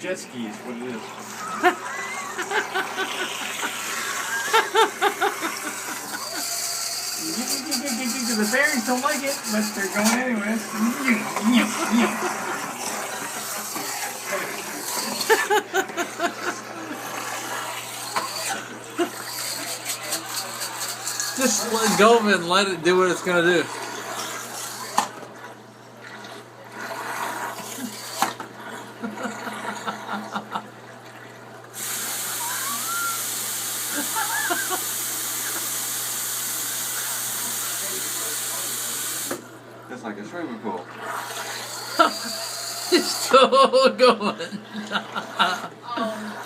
jet ski is what it is. The fairies don't like it, but they're going anyways. Just let go of it and let it do what it's gonna do. It's like a swimming pool. It's still going.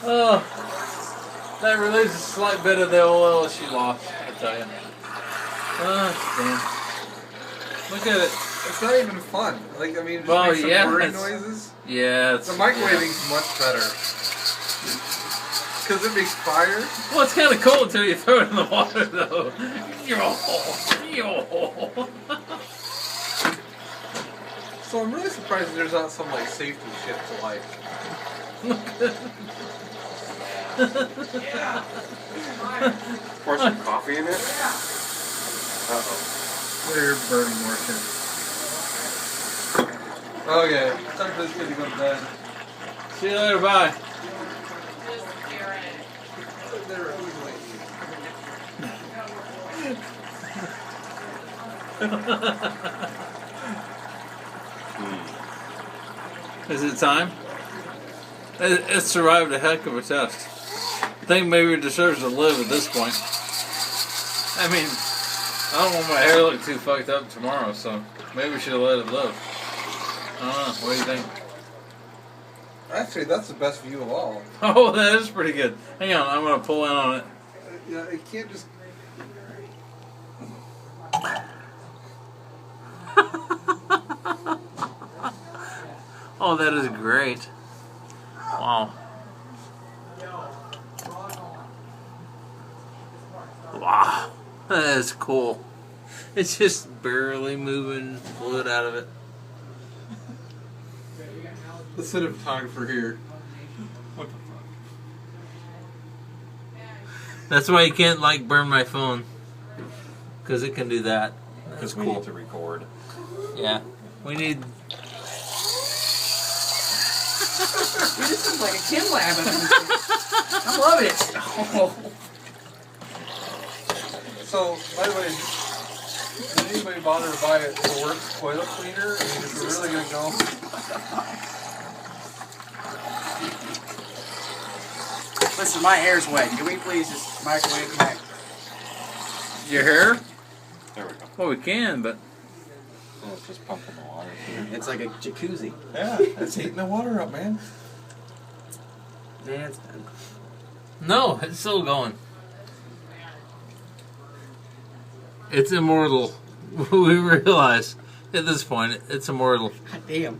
Oh, that relieves a slight bit of the oil she lost, I tell you. Oh, damn. Look at it. It's not even fun. Like, I mean, it just Well, makes some yeah, whirring it's- noises. Yeah, it's... The microwaving's much better. Because it makes fire. Well, it's kind of cool until you throw it in the water, though. So I'm really surprised there's not some, like, safety shit to, like... Pour some coffee in it. Uh-oh. They're burning more shit. Okay, it's time for this kid to go to bed. See you later, bye. They're Is it time? It survived a heck of a test. I think maybe it deserves to live at this point. I mean, I don't want my hair to look too fucked up tomorrow, so maybe we should have let it live. I don't know. What do you think? Actually, that's the best view of all. Oh, that is pretty good. Hang on, I'm gonna pull in on it. Yeah, it can't just... Oh, that is great. Wow. Wow. That is cool. It's just barely moving fluid out of it. The cinematographer here. What the fuck? That's why you can't, like, burn my phone. Because it can do that. That's Because we cool. need to record. Yeah. We need... This is like a chem lab. I love it. Oh. So, by the way, did anybody bother to buy a Works toilet cleaner? I mean, is it really going to go? Listen, my hair's wet. Can we please just microwave it back? Your hair? There we go. Well, we can, but... Oh, it's just pumping the water. It's like a jacuzzi. Yeah, it's heating the water up, man. Man, it's done. No, it's still going. It's immortal. We realize at this point it's immortal. God damn.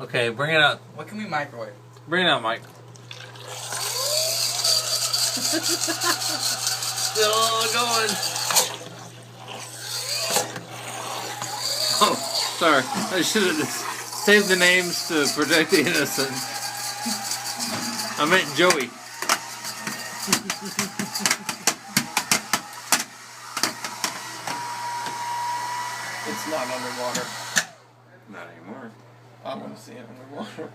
Okay, bring it out. What can we microwave? Bring it out, Mike. Still going. Oh, sorry. I should have just saved the names to protect the innocent. I meant Joey. It's not underwater. Not anymore. I want to see it underwater.